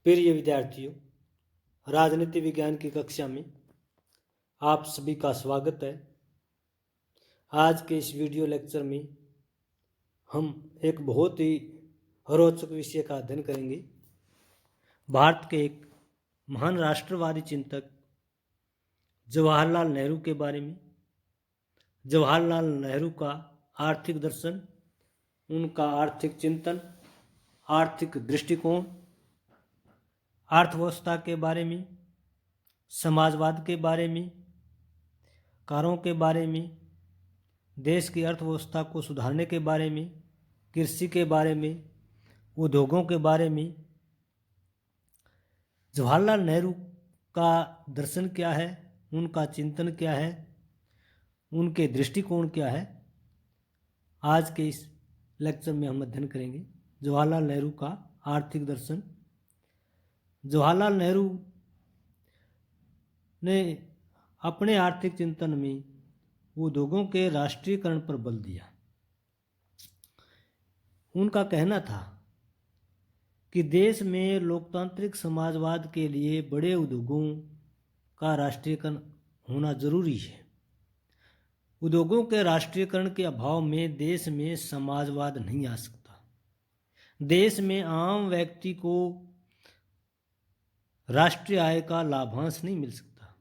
प्रिय विद्यार्थियों, राजनीति विज्ञान की कक्षा में आप सभी का स्वागत है। आज के इस वीडियो लेक्चर में हम एक बहुत ही रोचक विषय का अध्ययन करेंगे। भारत के एक महान राष्ट्रवादी चिंतक जवाहरलाल नेहरू के बारे में। जवाहरलाल नेहरू का आर्थिक दर्शन, उनका आर्थिक चिंतन, आर्थिक दृष्टिकोण, अर्थव्यवस्था के बारे में, समाजवाद के बारे में, कारों के बारे में, देश की अर्थव्यवस्था को सुधारने के बारे में, कृषि के बारे में, उद्योगों के बारे में। जवाहरलाल नेहरू का दर्शन क्या है, उनका चिंतन क्या है, उनके दृष्टिकोण क्या है, आज के इस लेक्चर में हम अध्ययन करेंगे। जवाहरलाल नेहरू का आर्थिक दर्शन। जवाहरलाल नेहरू ने अपने आर्थिक चिंतन में उद्योगों के राष्ट्रीयकरण पर बल दिया। उनका कहना था कि देश में लोकतांत्रिक समाजवाद के लिए बड़े उद्योगों का राष्ट्रीयकरण होना जरूरी है। उद्योगों के राष्ट्रीयकरण के अभाव में देश में समाजवाद नहीं आ सकता। देश में आम व्यक्ति को राष्ट्रीय आय का लाभांश नहीं मिल सकता।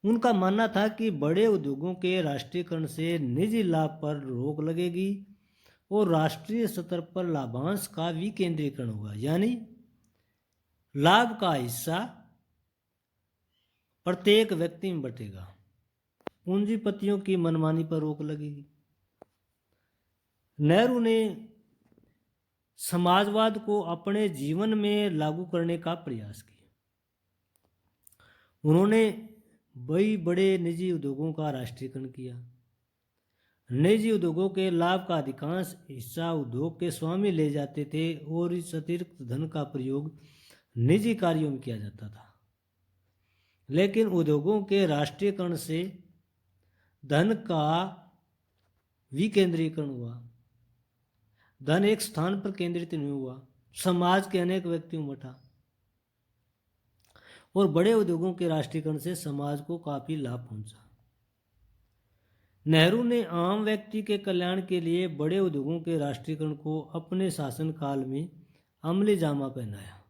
उनका मानना था कि बड़े उद्योगों के राष्ट्रीयकरण से निजी लाभ पर रोक लगेगी और राष्ट्रीय स्तर पर लाभांश का विकेंद्रीकरण होगा, यानी लाभ का हिस्सा प्रत्येक व्यक्ति में बटेगा। पूंजीपतियों की मनमानी पर रोक लगेगी। नेहरू ने समाजवाद को अपने जीवन में लागू करने का प्रयास किया। उन्होंने बड़े निजी उद्योगों का राष्ट्रीयकरण किया। निजी उद्योगों के लाभ का अधिकांश हिस्सा उद्योग के स्वामी ले जाते थे और इस अतिरिक्त धन का प्रयोग निजी कार्यों में किया जाता था। लेकिन उद्योगों के राष्ट्रीयकरण से धन का विकेंद्रीकरण हुआ। धन एक स्थान पर केंद्रित नहीं हुआ, समाज के अनेक व्यक्तियों में बंटा और बड़े उद्योगों के राष्ट्रीयकरण से समाज को काफी लाभ पहुंचा। नेहरू ने आम व्यक्ति के कल्याण के लिए बड़े उद्योगों के राष्ट्रीयकरण को अपने शासनकाल में अमली जामा पहनाया।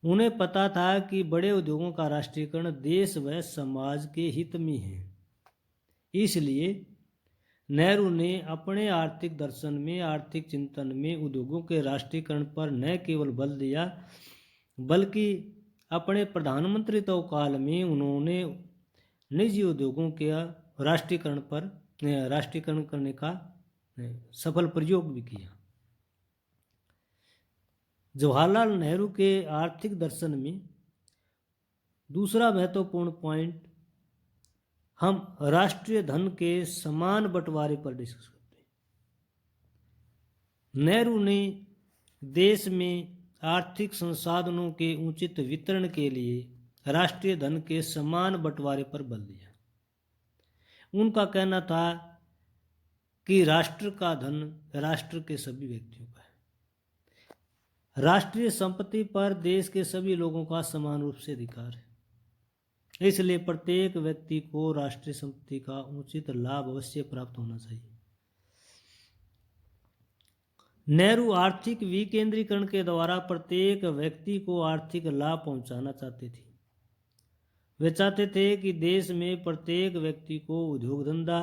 उन्हें पता था कि बड़े उद्योगों का राष्ट्रीयकरण देश व समाज के हित में है। इसलिए नेहरू ने अपने आर्थिक दर्शन में, आर्थिक चिंतन में उद्योगों के राष्ट्रीयकरण पर न केवल बल दिया, बल्कि अपने प्रधानमंत्रित्व काल में उन्होंने निजी उद्योगों के राष्ट्रीयकरण करने का सफल प्रयोग भी किया। जवाहरलाल नेहरू के आर्थिक दर्शन में दूसरा महत्वपूर्ण पॉइंट हम राष्ट्रीय धन के समान बंटवारे पर डिस्कस करते हैं। नेहरू ने देश में आर्थिक संसाधनों के उचित वितरण के लिए राष्ट्रीय धन के समान बंटवारे पर बल दिया। उनका कहना था कि राष्ट्र का धन राष्ट्र के सभी व्यक्तियों का है। राष्ट्रीय संपत्ति पर देश के सभी लोगों का समान रूप से अधिकार है। इसलिए प्रत्येक व्यक्ति को राष्ट्रीय संपत्ति का उचित लाभ अवश्य प्राप्त होना चाहिए। नेहरू आर्थिक विकेंद्रीकरण के द्वारा प्रत्येक व्यक्ति को आर्थिक लाभ पहुंचाना चाहते थे। वे चाहते थे कि देश में प्रत्येक व्यक्ति को उद्योग धंधा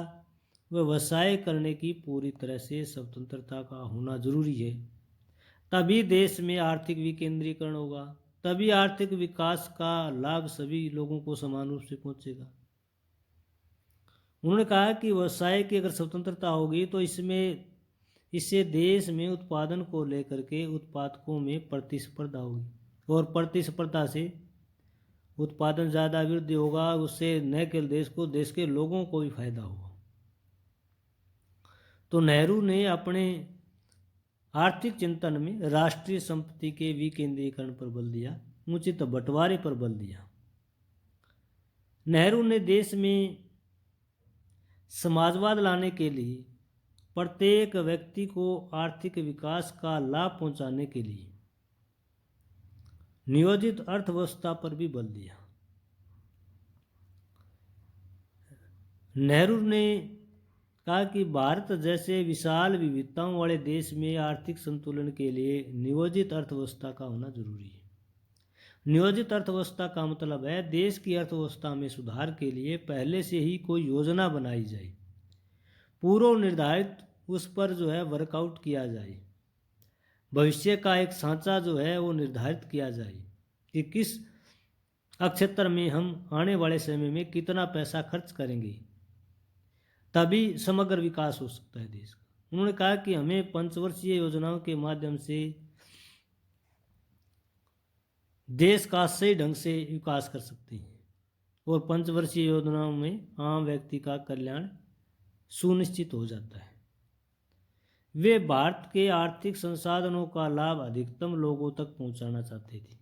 व व्यवसाय करने की पूरी तरह से स्वतंत्रता का होना जरूरी है। तभी देश में आर्थिक विकेंद्रीकरण होगा, तभी आर्थिक विकास का लाभ सभी लोगों को समान रूप से पहुंचेगा। उन्होंने कहा कि व्यवसाय की अगर स्वतंत्रता होगी तो इससे देश में उत्पादन को लेकर के उत्पादकों में प्रतिस्पर्धा होगी और प्रतिस्पर्धा से उत्पादन ज़्यादा वृद्धि होगा। उससे न केवल देश के लोगों को भी फायदा होगा। तो नेहरू ने अपने आर्थिक चिंतन में राष्ट्रीय संपत्ति के विकेंद्रीकरण पर बल दिया, उचित बंटवारे पर बल दिया। नेहरू ने देश में समाजवाद लाने के लिए प्रत्येक व्यक्ति को आर्थिक विकास का लाभ पहुंचाने के लिए नियोजित अर्थव्यवस्था पर भी बल दिया। नेहरू ने कहा कि भारत जैसे विशाल विविधताओं वाले देश में आर्थिक संतुलन के लिए नियोजित अर्थव्यवस्था का होना जरूरी है। नियोजित अर्थव्यवस्था का मतलब है देश की अर्थव्यवस्था में सुधार के लिए पहले से ही कोई योजना बनाई जाए, पूर्व निर्धारित उस पर वर्कआउट किया जाए, भविष्य का एक सांचा वो निर्धारित किया जाए कि किस क्षेत्र में हम आने वाले समय में कितना पैसा खर्च करेंगे, तभी समग्र विकास हो सकता है देश का। उन्होंने कहा कि हमें पंचवर्षीय योजनाओं के माध्यम से देश का सही ढंग से विकास कर सकते हैं और पंचवर्षीय योजनाओं में आम व्यक्ति का कल्याण सुनिश्चित हो जाता है। वे भारत के आर्थिक संसाधनों का लाभ अधिकतम लोगों तक पहुंचाना चाहते थे।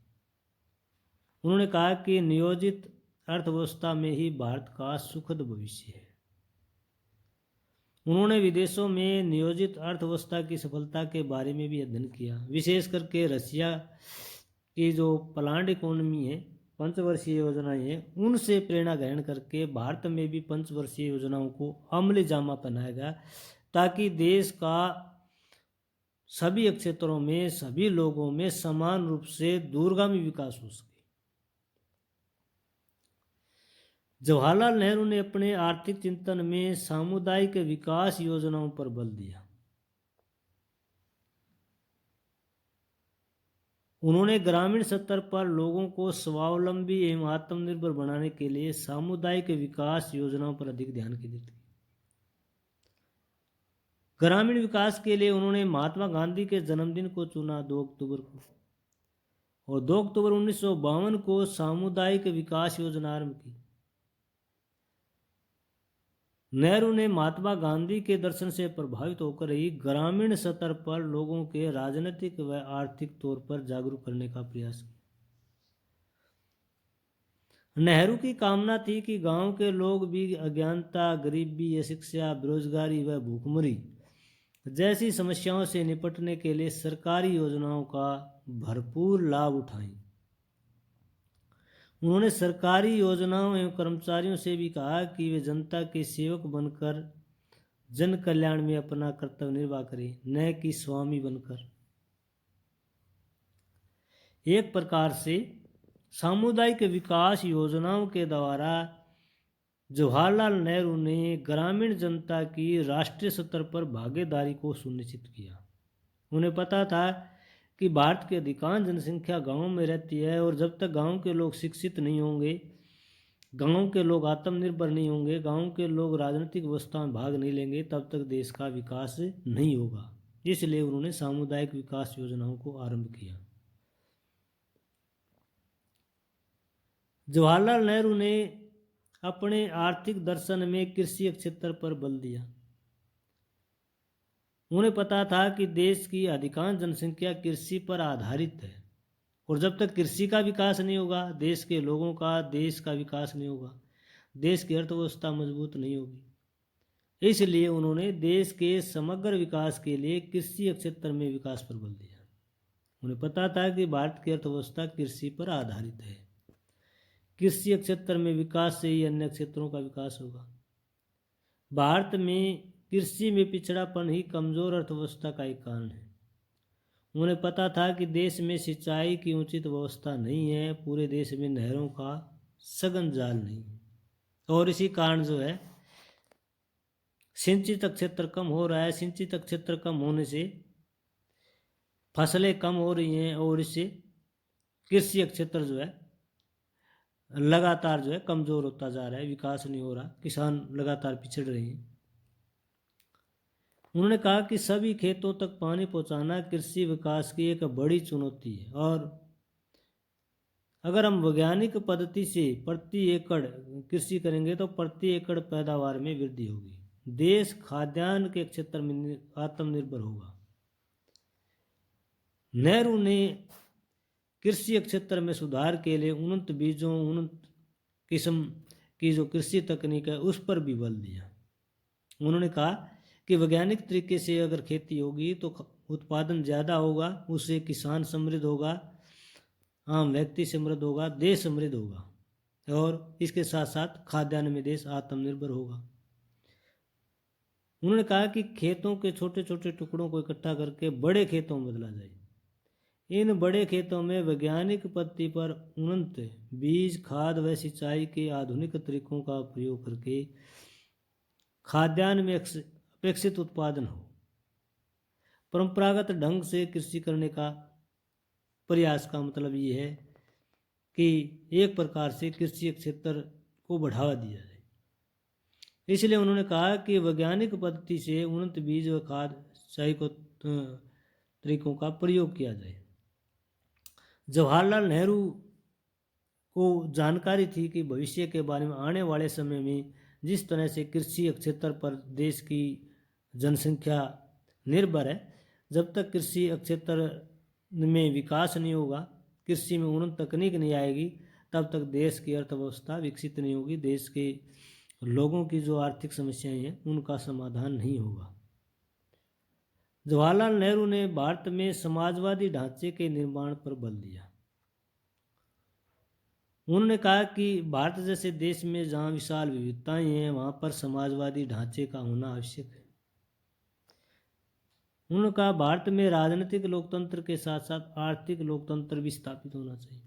उन्होंने कहा कि नियोजित अर्थव्यवस्था में ही भारत का सुखद भविष्य है। उन्होंने विदेशों में नियोजित अर्थव्यवस्था की सफलता के बारे में भी अध्ययन किया, विशेष करके रशिया की जो प्लान्ड इकोनॉमी है, पंचवर्षीय योजनाएं हैं, उनसे प्रेरणा ग्रहण करके भारत में भी पंचवर्षीय योजनाओं को अमली जामा पहनाया गया ताकि देश का सभी क्षेत्रों में सभी लोगों में समान रूप से दूरगामी विकास हो सके। जवाहरलाल नेहरू ने अपने आर्थिक चिंतन में सामुदायिक विकास योजनाओं पर बल दिया। उन्होंने ग्रामीण स्तर पर लोगों को स्वावलंबी एवं आत्मनिर्भर बनाने के लिए सामुदायिक विकास योजनाओं पर अधिक ध्यान केंद्रित किया। ग्रामीण विकास के लिए उन्होंने महात्मा गांधी के जन्मदिन को चुना 2 अक्टूबर को, और 2 अक्टूबर 1952 को सामुदायिक विकास योजना आरंभ की। नेहरू ने महात्मा गांधी के दर्शन से प्रभावित होकर ही ग्रामीण स्तर पर लोगों के राजनीतिक व आर्थिक तौर पर जागरूक करने का प्रयास किया। नेहरू की कामना थी कि गांव के लोग भी अज्ञानता, गरीबी, अशिक्षा, बेरोजगारी व भूखमरी जैसी समस्याओं से निपटने के लिए सरकारी योजनाओं का भरपूर लाभ उठाएं। उन्होंने सरकारी योजनाओं एवं कर्मचारियों से भी कहा कि वे जनता के सेवक बनकर जन कल्याण में अपना कर्तव्य निर्वाह करें, न कि स्वामी बनकर। एक प्रकार से सामुदायिक विकास योजनाओं के द्वारा जवाहरलाल नेहरू ने ग्रामीण जनता की राष्ट्रीय स्तर पर भागीदारी को सुनिश्चित किया। उन्हें पता था कि भारत की अधिकांश जनसंख्या गांवों में रहती है और जब तक गांव के लोग शिक्षित नहीं होंगे, गांव के लोग आत्मनिर्भर नहीं होंगे, गांव के लोग राजनीतिक व्यवस्था में भाग नहीं लेंगे, तब तक देश का विकास नहीं होगा। इसलिए उन्होंने सामुदायिक विकास योजनाओं को आरंभ किया। जवाहरलाल नेहरू ने अपने आर्थिक दर्शन में कृषि क्षेत्र पर बल दिया। उन्हें पता था कि देश की अधिकांश जनसंख्या कृषि पर आधारित है और जब तक कृषि का विकास नहीं होगा, देश के लोगों का, देश का विकास नहीं होगा, देश की अर्थव्यवस्था मजबूत नहीं होगी। इसलिए उन्होंने देश के समग्र विकास के लिए कृषि क्षेत्र में विकास पर बल दिया। उन्हें पता था कि भारत की अर्थव्यवस्था कृषि पर आधारित है। कृषि क्षेत्र में विकास से ही अन्य क्षेत्रों का विकास होगा। भारत में कृषि में पिछड़ापन ही कमजोर अर्थव्यवस्था का एक कारण है। उन्हें पता था कि देश में सिंचाई की उचित व्यवस्था नहीं है, पूरे देश में नहरों का सघन जाल नहीं है और इसी कारण सिंचित क्षेत्र कम हो रहा है। सिंचित क्षेत्र कम होने से फसलें कम हो रही हैं और इससे कृषि क्षेत्र लगातार कमजोर होता जा रहा है, विकास नहीं हो रहा, किसान लगातार पिछड़ रहे हैं। उन्होंने कहा कि सभी खेतों तक पानी पहुंचाना कृषि विकास की एक बड़ी चुनौती है और अगर हम वैज्ञानिक पद्धति से प्रति एकड़ कृषि करेंगे तो प्रति एकड़ पैदावार में वृद्धि होगी। देश खाद्यान्न के क्षेत्र में आत्मनिर्भर होगा। नेहरू ने कृषि क्षेत्र में सुधार के लिए उन्नत बीजों, उन्नत किस्म की जो कृषि तकनीक है उस पर भी बल दिया। उन्होंने कहा कि वैज्ञानिक तरीके से अगर खेती होगी तो उत्पादन ज़्यादा होगा, उससे किसान समृद्ध होगा, आम व्यक्ति समृद्ध होगा, देश समृद्ध होगा और इसके साथ साथ खाद्यान्न में देश आत्मनिर्भर होगा। उन्होंने कहा कि खेतों के छोटे छोटे टुकड़ों को इकट्ठा करके बड़े खेतों में बदला जाए। इन बड़े खेतों में वैज्ञानिक पद्धति पर उन्नत बीज, खाद व सिंचाई के आधुनिक तरीकों का प्रयोग करके खाद्यान्न में अपेक्षित उत्पादन हो। परंपरागत ढंग से कृषि करने का प्रयास का मतलब ये है कि एक प्रकार से कृषि क्षेत्र को बढ़ावा दिया जाए। इसलिए उन्होंने कहा कि वैज्ञानिक पद्धति से उन्नत बीज व खाद सिंचाई को तरीकों का प्रयोग किया जाए। जवाहरलाल नेहरू को जानकारी थी कि भविष्य के बारे में, आने वाले समय में जिस तरह से कृषि क्षेत्र पर देश की जनसंख्या निर्भर है, जब तक कृषि क्षेत्र में विकास नहीं होगा, कृषि में उन्नत तकनीक नहीं आएगी, तब तक देश की अर्थव्यवस्था विकसित नहीं होगी, देश के लोगों की जो आर्थिक समस्याएं हैं उनका समाधान नहीं होगा। जवाहरलाल नेहरू ने भारत में समाजवादी ढांचे के निर्माण पर बल दिया। उन्होंने कहा कि भारत जैसे देश में जहां विशाल विविधताएं हैं, वहां पर समाजवादी ढांचे का होना आवश्यक है। उन्होंने कहा भारत में राजनीतिक लोकतंत्र के साथ साथ आर्थिक लोकतंत्र भी स्थापित होना चाहिए।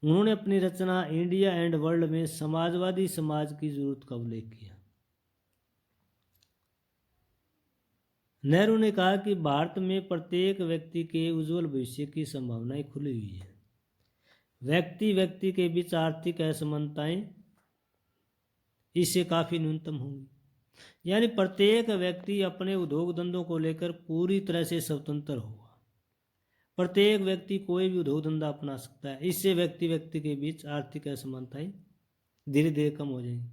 उन्होंने अपनी रचना इंडिया एंड वर्ल्ड में समाजवादी समाज की जरूरत का उल्लेख किया। नेहरू ने कहा कि भारत में प्रत्येक व्यक्ति के उज्जवल भविष्य की संभावनाएं खुली हुई है। व्यक्ति व्यक्ति के बीच आर्थिक असमानताएं इससे काफ़ी न्यूनतम होंगी। यानी प्रत्येक व्यक्ति अपने उद्योग धंधों को लेकर पूरी तरह से स्वतंत्र होगा। प्रत्येक व्यक्ति कोई भी उद्योग धंधा अपना सकता है। इससे व्यक्ति व्यक्ति के बीच आर्थिक असमानताएं धीरे धीरे कम हो जाएंगी।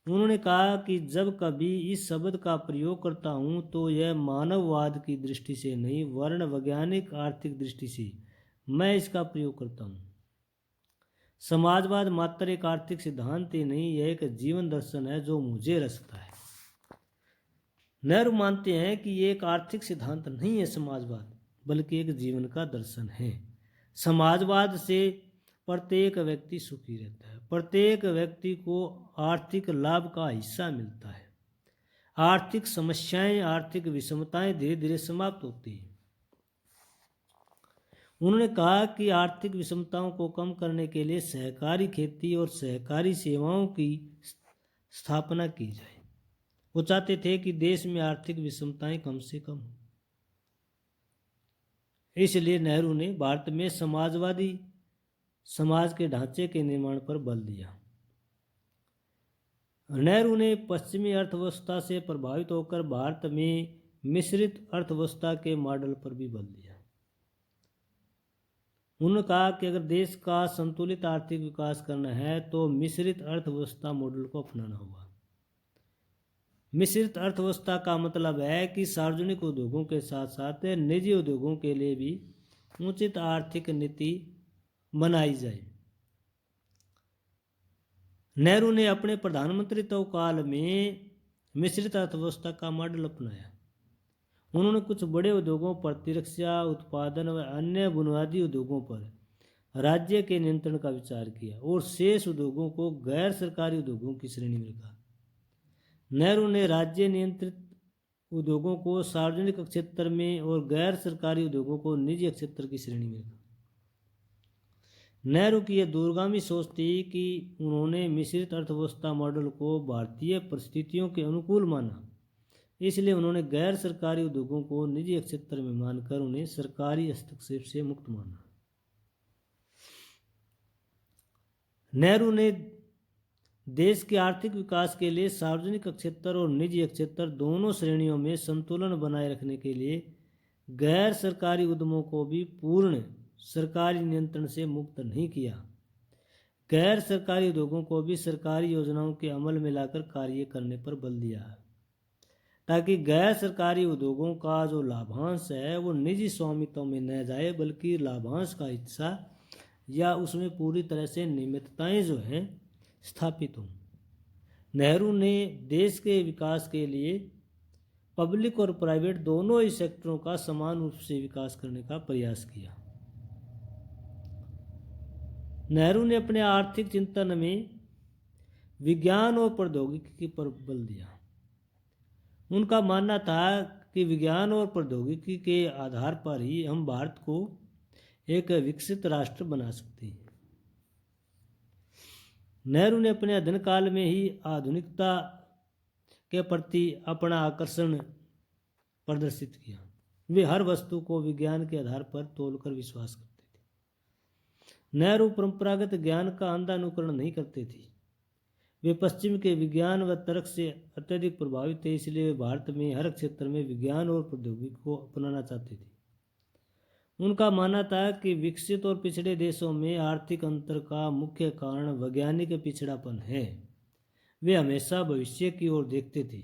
उन्होंने कहा कि जब कभी इस शब्द का प्रयोग करता हूं तो यह मानववाद की दृष्टि से नहीं, वर्ण वैज्ञानिक आर्थिक दृष्टि से मैं इसका प्रयोग करता हूं। समाजवाद मात्र एक आर्थिक सिद्धांत ही नहीं, यह एक जीवन दर्शन है जो मुझे रचता है। नेहरू मानते हैं कि ये एक आर्थिक सिद्धांत नहीं है समाजवाद, बल्कि एक जीवन का दर्शन है। समाजवाद से प्रत्येक व्यक्ति सुखी रहता है, प्रत्येक व्यक्ति को आर्थिक लाभ का हिस्सा मिलता है, आर्थिक समस्याएं, आर्थिक विषमताएं धीरे धीरे समाप्त होती हैं। उन्होंने कहा कि आर्थिक विषमताओं को कम करने के लिए सहकारी खेती और सहकारी सेवाओं की स्थापना की जाए। वो चाहते थे कि देश में आर्थिक विषमताएं कम से कम हो। इसलिए नेहरू ने भारत में समाजवादी समाज के ढांचे के निर्माण पर बल दिया। नेहरू ने पश्चिमी अर्थव्यवस्था से प्रभावित होकर भारत में मिश्रित अर्थव्यवस्था के मॉडल पर भी बल दिया। उन्होंने कहा कि अगर देश का संतुलित आर्थिक विकास करना है तो मिश्रित अर्थव्यवस्था मॉडल को अपनाना होगा। मिश्रित अर्थव्यवस्था का मतलब है कि सार्वजनिक उद्योगों के साथ साथ निजी उद्योगों के लिए भी उचित आर्थिक नीति बनाई जाए। नेहरू ने अपने प्रधानमंत्रित्व काल में मिश्रित अर्थव्यवस्था का मॉडल अपनाया। उन्होंने कुछ बड़े उद्योगों, प्रतिरक्षा उत्पादन व अन्य बुनियादी उद्योगों पर राज्य के नियंत्रण का विचार किया और शेष उद्योगों को गैर सरकारी उद्योगों की श्रेणी में रखा। नेहरू ने राज्य नियंत्रित उद्योगों को सार्वजनिक क्षेत्र में और गैर सरकारी उद्योगों को निजी क्षेत्र की श्रेणी में रखा। नेहरू की यह दूरगामी सोच थी कि उन्होंने मिश्रित अर्थव्यवस्था मॉडल को भारतीय परिस्थितियों के अनुकूल माना। इसलिए उन्होंने गैर सरकारी उद्योगों को निजी क्षेत्र में मानकर उन्हें सरकारी हस्तक्षेप से मुक्त माना। नेहरू ने देश के आर्थिक विकास के लिए सार्वजनिक क्षेत्र और निजी क्षेत्र दोनों श्रेणियों में संतुलन बनाए रखने के लिए गैर सरकारी उद्यमों को भी पूर्ण सरकारी नियंत्रण से मुक्त नहीं किया। गैर सरकारी उद्योगों को भी सरकारी योजनाओं के अमल में लाकर कार्य करने पर बल दिया, ताकि गैर सरकारी उद्योगों का जो लाभांश है वो निजी स्वामित्व में न जाए, बल्कि लाभांश का हिस्सा या उसमें पूरी तरह से नियमितताएं जो हैं स्थापित हों। नेहरू ने देश के विकास के लिए पब्लिक और प्राइवेट दोनों ही सेक्टरों का समान रूप से विकास करने का प्रयास किया। नेहरू ने अपने आर्थिक चिंतन में विज्ञान और प्रौद्योगिकी पर बल दिया। उनका मानना था कि विज्ञान और प्रौद्योगिकी के आधार पर ही हम भारत को एक विकसित राष्ट्र बना सकते हैं। नेहरू ने अपने अध्ययन काल में ही आधुनिकता के प्रति अपना आकर्षण प्रदर्शित किया। वे हर वस्तु को विज्ञान के आधार पर तोलकर विश्वास करते थे। नेहरू परंपरागत ज्ञान का अंधा अनुकरण नहीं करते थे। वे पश्चिम के विज्ञान व तर्क से अत्यधिक प्रभावित थे, इसलिए वे भारत में हर क्षेत्र में विज्ञान और प्रौद्योगिकी को अपनाना चाहते थे। उनका मानना था कि विकसित और पिछड़े देशों में आर्थिक अंतर का मुख्य कारण वैज्ञानिक पिछड़ापन है। वे हमेशा भविष्य की ओर देखते थे।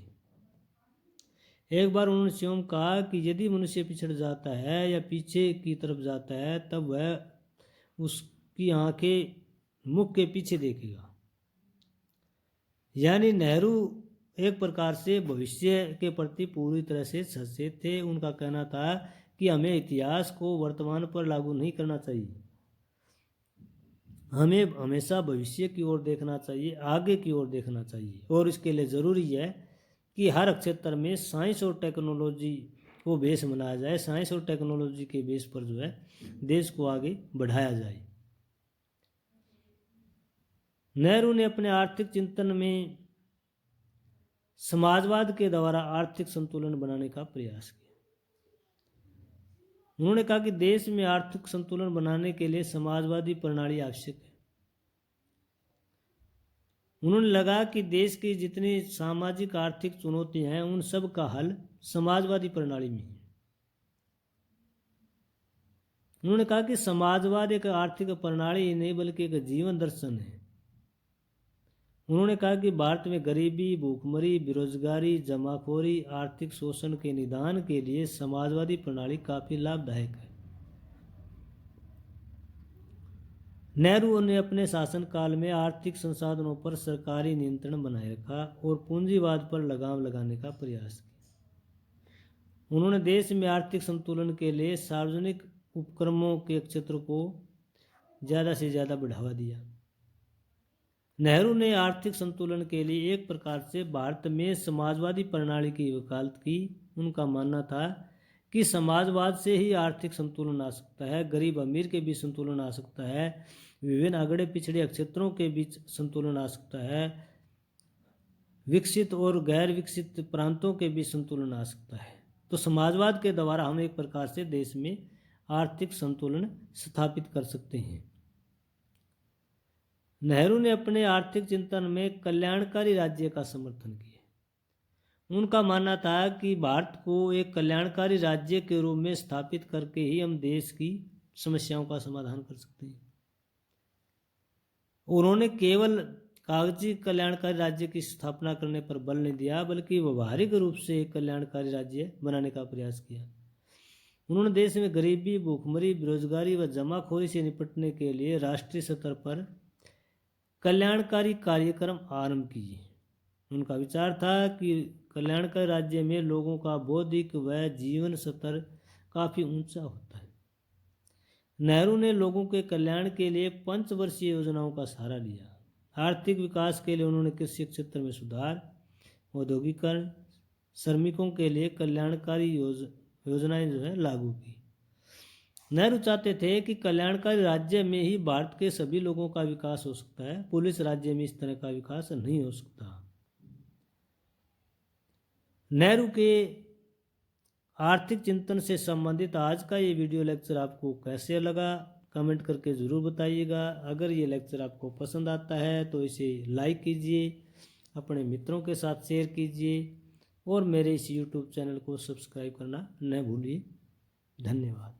एक बार उन्होंने स्वयं कहा कि यदि मनुष्य पिछड़ जाता है या पीछे की तरफ जाता है तब वह उसकी आंखें मुख के पीछे देखेगा। यानी नेहरू एक प्रकार से भविष्य के प्रति पूरी तरह से सचेत थे। उनका कहना था कि हमें इतिहास को वर्तमान पर लागू नहीं करना चाहिए, हमें हमेशा भविष्य की ओर देखना चाहिए, आगे की ओर देखना चाहिए। और इसके लिए ज़रूरी है कि हर क्षेत्र में साइंस और टेक्नोलॉजी को बेस बनाया जाए। साइंस और टेक्नोलॉजी के बेस पर जो है देश को आगे बढ़ाया जाए। नेहरू ने अपने आर्थिक चिंतन में समाजवाद के द्वारा आर्थिक संतुलन बनाने का प्रयास किया। उन्होंने कहा कि देश में आर्थिक संतुलन बनाने के लिए समाजवादी प्रणाली आवश्यक है। उन्होंने लगा कि देश की जितनी सामाजिक आर्थिक चुनौतियां हैं उन सब का हल समाजवादी प्रणाली में है। उन्होंने कहा कि समाजवाद एक आर्थिक प्रणाली ही नहीं बल्कि एक जीवन दर्शन है। उन्होंने कहा कि भारत में गरीबी, भूखमरी, बेरोजगारी, जमाखोरी, आर्थिक शोषण के निदान के लिए समाजवादी प्रणाली काफी लाभदायक है। नेहरू ने अपने शासनकाल में आर्थिक संसाधनों पर सरकारी नियंत्रण बनाए रखा और पूंजीवाद पर लगाम लगाने का प्रयास किया। उन्होंने देश में आर्थिक संतुलन के लिए सार्वजनिक उपक्रमों के क्षेत्र को ज़्यादा से ज़्यादा बढ़ावा दिया। नेहरू ने आर्थिक संतुलन के लिए एक प्रकार से भारत में समाजवादी प्रणाली की वकालत की। उनका मानना था कि समाजवाद से ही आर्थिक संतुलन आ सकता है, गरीब अमीर के बीच संतुलन आ सकता है, विभिन्न अगड़े पिछड़े क्षेत्रों के बीच संतुलन आ सकता है, विकसित और गैर विकसित प्रांतों के बीच संतुलन आ सकता है। तो समाजवाद के द्वारा हम एक प्रकार से देश में आर्थिक संतुलन स्थापित कर सकते हैं। नेहरू ने अपने आर्थिक चिंतन में कल्याणकारी राज्य का समर्थन किया। उनका मानना था कि भारत को एक कल्याणकारी राज्य के रूप में स्थापित करके ही हम देश की समस्याओं का समाधान कर सकते हैं। उन्होंने केवल कागजी कल्याणकारी राज्य की स्थापना करने पर बल नहीं दिया बल्कि व्यवहारिक रूप से एक कल्याणकारी राज्य बनाने का प्रयास किया। उन्होंने देश में गरीबी, भूखमरी, बेरोजगारी व जमाखोरी से निपटने के लिए राष्ट्रीय स्तर पर कल्याणकारी कार्यक्रम आरंभ किए। उनका विचार था कि कल्याणकारी राज्य में लोगों का बौद्धिक व जीवन स्तर काफ़ी ऊंचा होता है। नेहरू ने लोगों के कल्याण के लिए पंचवर्षीय योजनाओं का सहारा लिया। आर्थिक विकास के लिए उन्होंने कृषि क्षेत्र में सुधार, औद्योगिकरण, श्रमिकों के लिए कल्याणकारी योजनाएं जो है लागू की। नेहरू चाहते थे कि कल्याणकारी राज्य में ही भारत के सभी लोगों का विकास हो सकता है, पुलिस राज्य में इस तरह का विकास नहीं हो सकता। नेहरू के आर्थिक चिंतन से संबंधित आज का ये वीडियो लेक्चर आपको कैसे लगा कमेंट करके ज़रूर बताइएगा। अगर ये लेक्चर आपको पसंद आता है तो इसे लाइक कीजिए, अपने मित्रों के साथ शेयर कीजिए और मेरे इस YouTube चैनल को सब्सक्राइब करना न भूलिए। धन्यवाद।